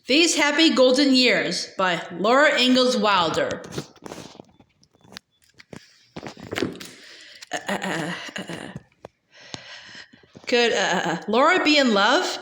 These Happy Golden Years by Laura Ingalls Wilder. Could Laura be in love?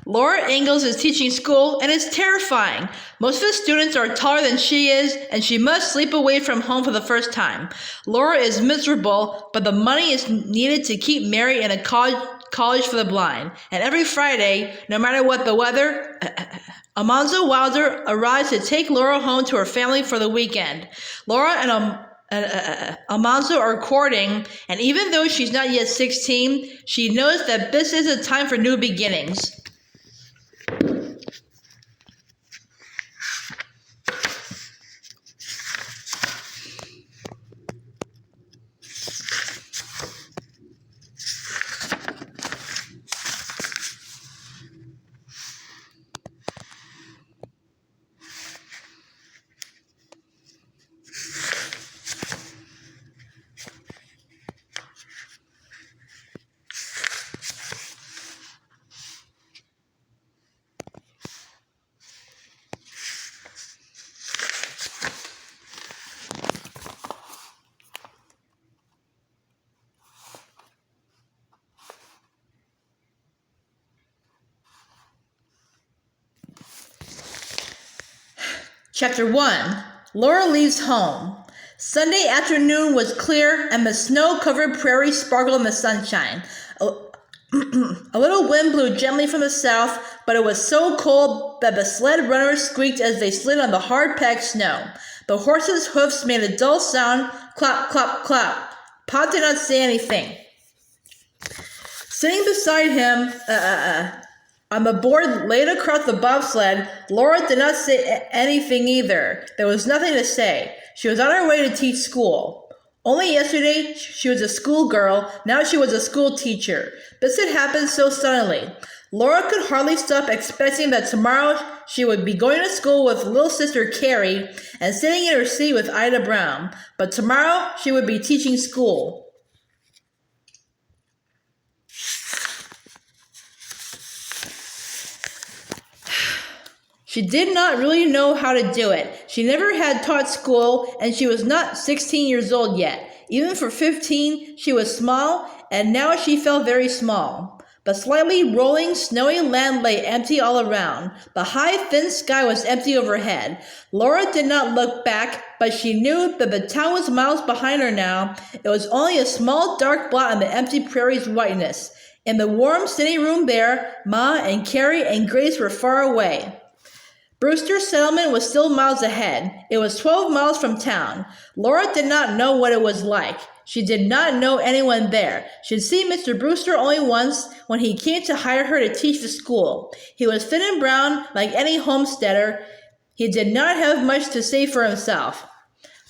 Laura Ingalls is teaching school, and it's terrifying. Most of the students are taller than she is, and she must sleep away from home for the first time. Laura is miserable, but the money is needed to keep Mary in a college for the blind. And every Friday, no matter what the weather, Almanzo Wilder arrives to take Laura home to her family for the weekend. Laura and Almanzo are courting, and even though she's not yet 16, she knows that this is a time for new beginnings. Chapter 1. Laura leaves home. Sunday afternoon was clear, and the snow-covered prairie sparkled in the sunshine. A little wind blew gently from the south, but it was so cold that the sled runners squeaked as they slid on the hard-packed snow. The horses' hoofs made a dull sound, clop, clop, clop. Pa did not say anything. Sitting beside him, on the board laid across the bobsled, Laura did not say anything either. There was nothing to say. She was on her way to teach school. Only yesterday she was a schoolgirl, now she was a school teacher. This had happened so suddenly. Laura could hardly stop expecting that tomorrow she would be going to school with little sister Carrie and sitting in her seat with Ida Brown. But tomorrow she would be teaching school. She did not really know how to do it. She never had taught school, and she was not 16 years old yet. Even for 15, she was small, and now she felt very small. The slightly rolling, snowy land lay empty all around. The high, thin sky was empty overhead. Laura did not look back, but she knew that the town was miles behind her now. It was only a small, dark blot on the empty prairie's whiteness. In the warm sitting room there, Ma and Carrie and Grace were far away. Brewster's settlement was still miles ahead. It was 12 miles from town. Laura did not know what it was like. She did not know anyone there. She had seen Mr. Brewster only once when he came to hire her to teach the school. He was thin and brown like any homesteader. He did not have much to say for himself.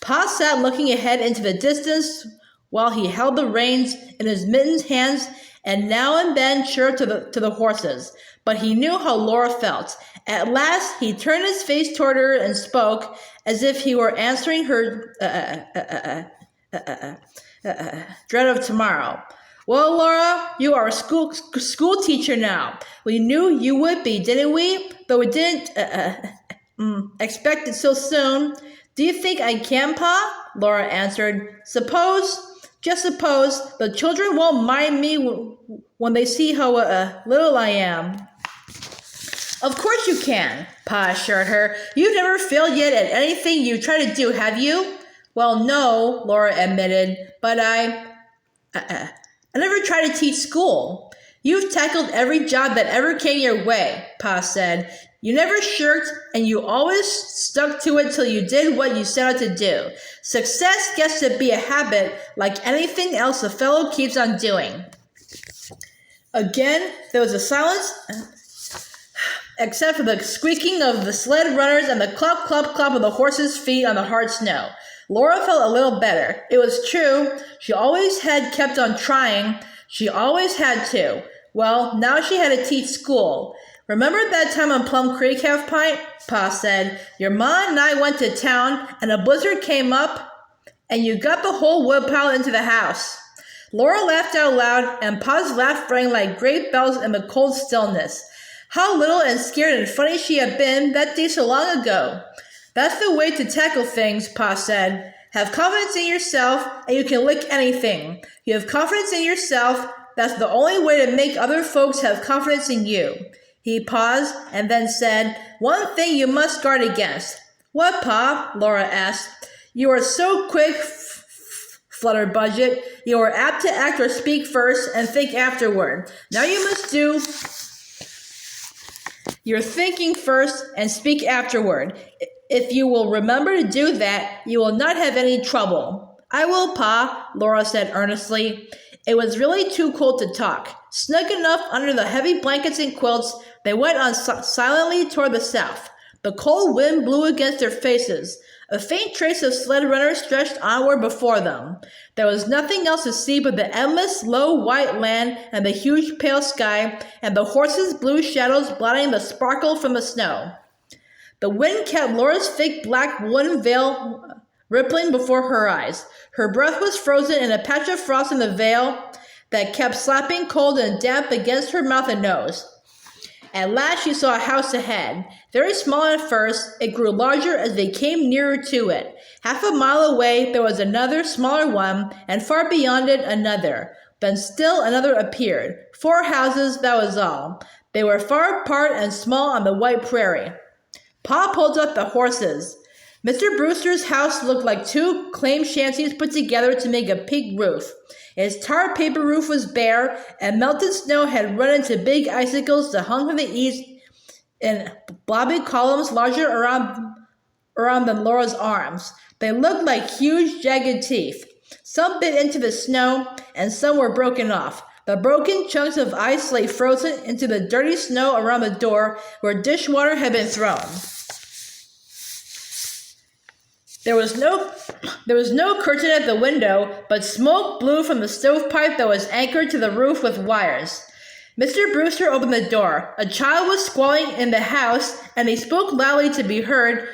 Pa sat looking ahead into the distance while he held the reins in his mittened hands and now and then chirped to the horses. But he knew how Laura felt. At last, he turned his face toward her and spoke as if he were answering her dread of tomorrow. Well, Laura, you are a school teacher now. We knew you would be, didn't we? But we didn't expect it so soon. Do you think I can, Pa? Laura answered. Just suppose, the children won't mind me when they see how little I am. Of course you can, Pa assured her. You've never failed yet at anything you try to do, have you? Well, no, Laura admitted, but I never tried to teach school. You've tackled every job that ever came your way, Pa said. You never shirked, and you always stuck to it till you did what you set out to do. Success gets to be a habit like anything else a fellow keeps on doing. Again, there was a silence, except for the squeaking of the sled runners and the clop, clop, clop of the horses' feet on the hard snow. Laura felt a little better. It was true. She always had kept on trying. She always had to. Well, now she had to teach school. Remember that time on Plum Creek, Half-Pint? Pa said. Your ma and I went to town, and a blizzard came up, and you got the whole woodpile into the house. Laura laughed out loud, and Pa's laugh rang like great bells in the cold stillness. How little and scared and funny she had been that day so long ago. That's the way to tackle things, Pa said. Have confidence in yourself, and you can lick anything. You have confidence in yourself. That's the only way to make other folks have confidence in you. He paused and then said, One thing you must guard against. What, Pa? Laura asked. You are so quick, fluttered Budget. You are apt to act or speak first and think afterward. Now you must do your thinking first and speak afterward. If you will remember to do that, you will not have any trouble. I will, Pa, Laura said earnestly. It was really too cold to talk. Snug enough under the heavy blankets and quilts, they went on silently toward the south. The cold wind blew against their faces. A faint trace of sled runners stretched onward before them. There was nothing else to see but the endless, low, white land and the huge, pale sky, and the horses' blue shadows blotting the sparkle from the snow. The wind kept Laura's thick black woolen veil rippling before her eyes. Her breath was frozen in a patch of frost in the veil that kept slapping cold and damp against her mouth and nose. At last she saw a house ahead. Very small at first, it grew larger as they came nearer to it. Half a mile away there was another, smaller one, and far beyond it another. Then still another appeared. 4 houses, that was all. They were far apart and small on the white prairie. Pa pulled up the horses. Mr. Brewster's house looked like 2 claim shanties put together to make a pig roof. Its tar paper roof was bare, and melted snow had run into big icicles that hung from the east in blobby columns larger around than Laura's arms. They looked like huge, jagged teeth. Some bit into the snow, and some were broken off. The broken chunks of ice lay frozen into the dirty snow around the door where dishwater had been thrown. There was no curtain at the window, but smoke blew from the stovepipe that was anchored to the roof with wires. Mr. Brewster opened the door. A child was squalling in the house, and he spoke loudly to be heard.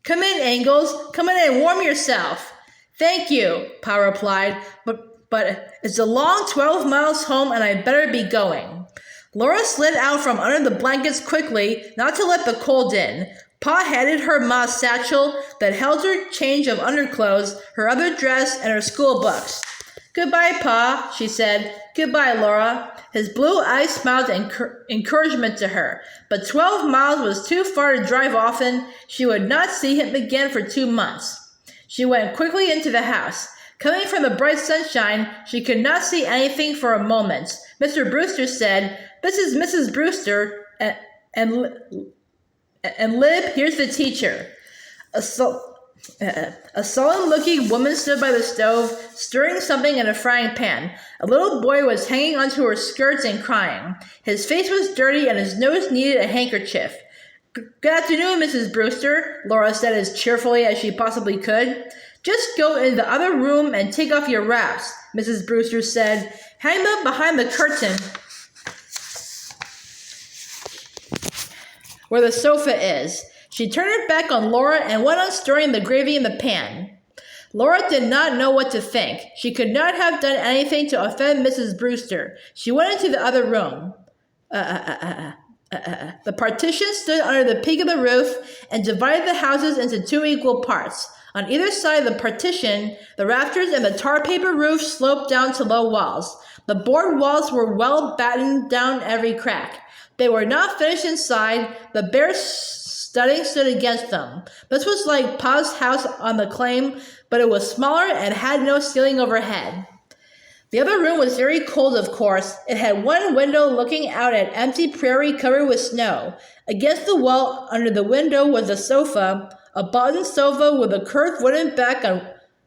Come in, Ingalls. Come in and warm yourself. Thank you, Pa replied, but it's a long 12 miles home, and I'd better be going. Laura slid out from under the blankets quickly, not to let the cold in. Pa handed her Ma's satchel that held her change of underclothes, her other dress, and her school books. Goodbye, Pa, she said. Goodbye, Laura. His blue eyes smiled encouragement to her, but 12 miles was too far to drive often. She would not see him again for 2 months. She went quickly into the house. Coming from the bright sunshine, she could not see anything for a moment. Mr. Brewster said, This is Mrs. Brewster, and Lib, here's the teacher. A sullen-looking woman stood by the stove, stirring something in a frying pan. A little boy was hanging onto her skirts and crying. His face was dirty and his nose needed a handkerchief. Good afternoon, Mrs. Brewster, Laura said as cheerfully as she possibly could. Just go in the other room and take off your wraps, Mrs. Brewster said. Hang them behind the curtain where the sofa is. She turned her back on Laura and went on stirring the gravy in the pan. Laura did not know what to think. She could not have done anything to offend Mrs. Brewster. She went into the other room. The partition stood under the peak of the roof and divided the houses into 2 equal parts. On either side of the partition, the rafters and the tar paper roof sloped down to low walls. The board walls were well battened down every crack. They were not finished inside. The bare studding stood against them. This was like Pa's house on the claim, but it was smaller and had no ceiling overhead. The other room was very cold, of course. It had 1 window looking out at empty prairie covered with snow. Against the wall under the window was a sofa, a button sofa with a curved wooden back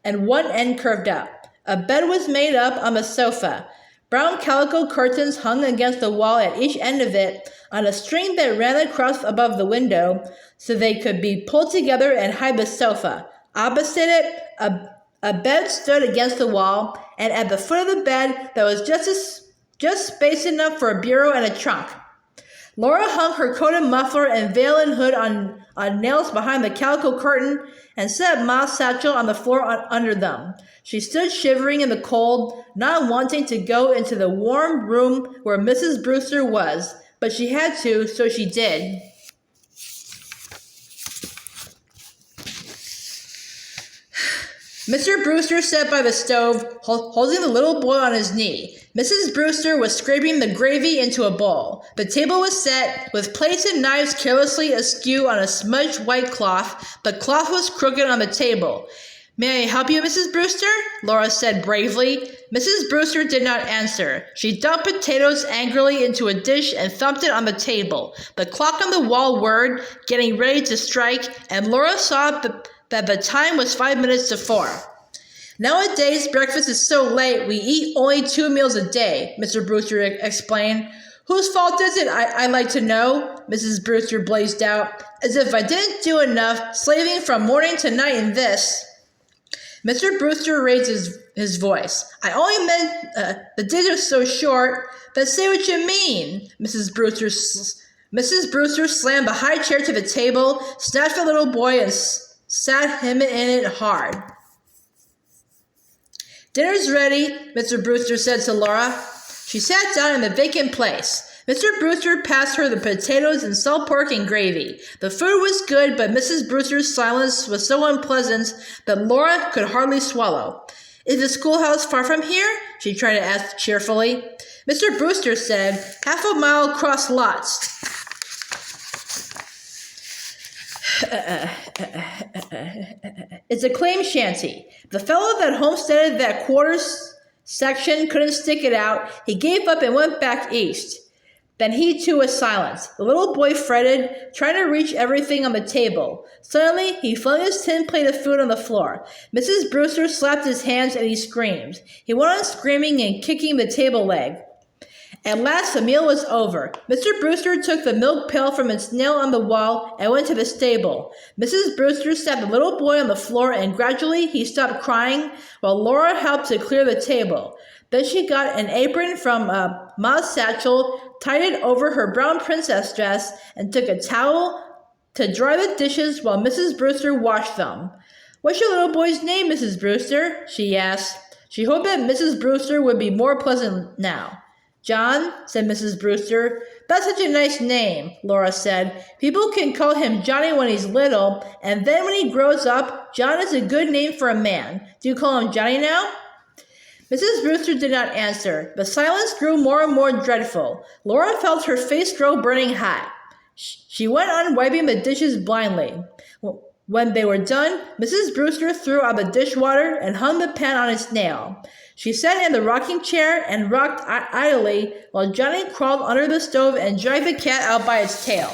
and one end curved up. A bed was made up on the sofa. Brown calico curtains hung against the wall at each end of it on a string that ran across above the window so they could be pulled together and hide the sofa. Opposite it, a bed stood against the wall, and at the foot of the bed there was just space enough for a bureau and a trunk. Laura hung her coat and muffler and veil and hood on nails behind the calico curtain and set Ma's satchel on the floor under them. She stood shivering in the cold, not wanting to go into the warm room where Mrs. Brewster was. but she had to, so she did. Mr. Brewster sat by the stove, holding the little boy on his knee. Mrs. Brewster was scraping the gravy into a bowl. The table was set, with plates and knives carelessly askew on a smudged white cloth. The cloth was crooked on the table. "May I help you, Mrs. Brewster?" Laura said bravely. Mrs. Brewster did not answer. She dumped potatoes angrily into a dish and thumped it on the table. The clock on the wall whirred, getting ready to strike, and Laura saw that the time was 5 minutes to 4. "Nowadays, breakfast is so late, we eat only 2 meals a day," Mr. Brewster explained. "Whose fault is it, I'd like to know?" Mrs. Brewster blazed out. "As if I didn't do enough, slaving from morning to night in this." Mr. Brewster raised his voice. "I only meant the days are so short. But say what you mean." Mrs. Brewster slammed the high chair to the table, snatched the little boy, and sat him in it hard. "Dinner's ready," Mr. Brewster said to Laura. She sat down in the vacant place. Mr. Brewster passed her the potatoes and salt pork and gravy. The food was good, but Mrs. Brewster's silence was so unpleasant that Laura could hardly swallow. "Is the schoolhouse far from here?" she tried to ask cheerfully. Mr. Brewster said, "Half a mile across lots." "It's a claim shanty. The fellow that homesteaded that quarters section couldn't stick it out. He gave up and went back east." Then he too was silent. The little boy fretted, trying to reach everything on the table. Suddenly, he flung his tin plate of food on the floor. Mrs. Brewster slapped his hands and he screamed. He went on screaming and kicking the table leg. At last, the meal was over. Mr. Brewster took the milk pail from its nail on the wall and went to the stable. Mrs. Brewster sat the little boy on the floor, and gradually he stopped crying while Laura helped to clear the table. Then she got an apron from Ma's satchel, tied it over her brown princess dress, and took a towel to dry the dishes while Mrs. Brewster washed them. "What's your little boy's name, Mrs. Brewster?" she asked. She hoped that Mrs. Brewster would be more pleasant now. "John," said Mrs. Brewster. "That's such a nice name," Laura said. "People can call him Johnny when he's little, and then when he grows up, John is a good name for a man. Do you call him Johnny now?" Mrs. Brewster did not answer. The silence grew more and more dreadful. Laura felt her face grow burning hot. She went on wiping the dishes blindly. When they were done, Mrs. Brewster threw out the dishwater and hung the pan on its nail. She sat in the rocking chair and rocked idly while Johnny crawled under the stove and dragged the cat out by its tail.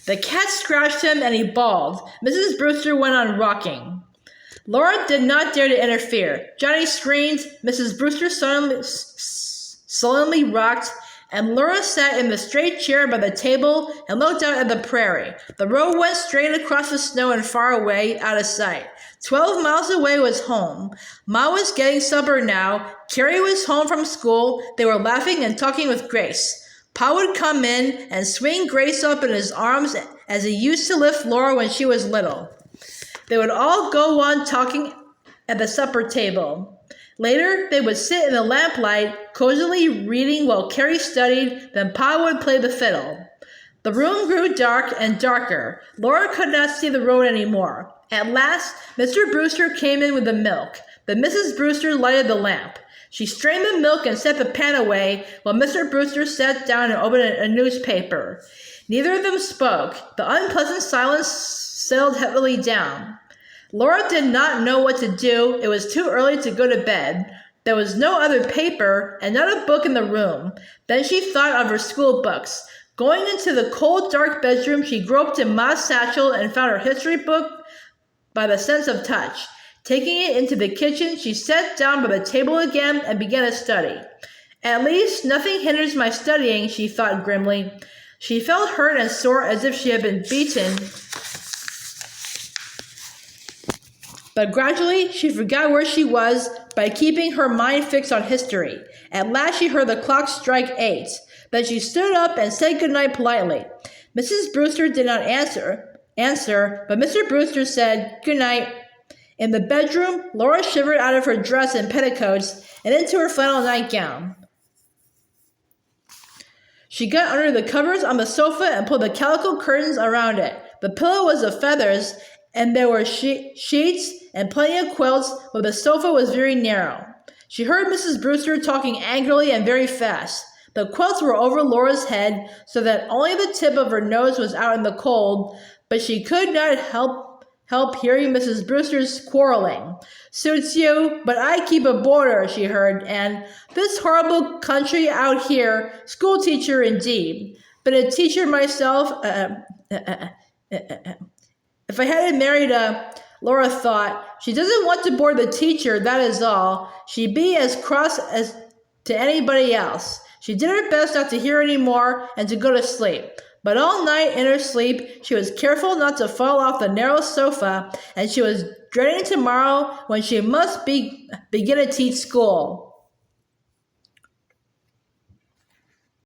The cat scratched him and he bawled. Mrs. Brewster went on rocking. Laura did not dare to interfere. Johnny screamed. Mrs. Brewster sullenly rocked, and Laura sat in the straight chair by the table and looked out at the prairie. The road went straight across the snow and far away, out of sight. 12 miles away was home. Ma was getting supper now. Carrie was home from school. They were laughing and talking with Grace. Pa would come in and swing Grace up in his arms as he used to lift Laura when she was little. They would all go on talking at the supper table. Later, they would sit in the lamplight, cozily reading while Carrie studied, then Pa would play the fiddle. The room grew dark and darker. Laura could not see the road anymore. At last, Mr. Brewster came in with the milk, but Mrs. Brewster lighted the lamp. She strained the milk and set the pan away, while Mr. Brewster sat down and opened a newspaper. Neither of them spoke. The unpleasant silence settled heavily down. Laura did not know what to do. It was too early to go to bed. There was no other paper and not a book in the room. Then she thought of her school books. Going into the cold, dark bedroom, she groped in Ma's satchel and found her history book by the sense of touch. Taking it into the kitchen, she sat down by the table again and began to study. "At least nothing hinders my studying," she thought grimly. She felt hurt and sore as if she had been beaten. But gradually, she forgot where she was by keeping her mind fixed on history. At last, she heard the clock strike 8. Then she stood up and said goodnight politely. Mrs. Brewster did not answer, but Mr. Brewster said good night. In the bedroom, Laura shivered out of her dress and petticoats and into her flannel nightgown. She got under the covers on the sofa and pulled the calico curtains around it. The pillow was of feathers, and there were sheets and plenty of quilts, but the sofa was very narrow. She heard Mrs. Brewster talking angrily and very fast. The quilts were over Laura's head, so that only the tip of her nose was out in the cold, but she could not help hearing Mrs. Brewster's quarreling. "Suits you, but I keep a boarder," she heard, and "this horrible country out here, school teacher indeed. Been a teacher myself, if I hadn't married Laura thought, "she doesn't want to board the teacher, that is all. She'd be as cross as to anybody else." She did her best not to hear any more and to go to sleep. But all night in her sleep, she was careful not to fall off the narrow sofa, and she was dreading tomorrow when she must begin to teach school.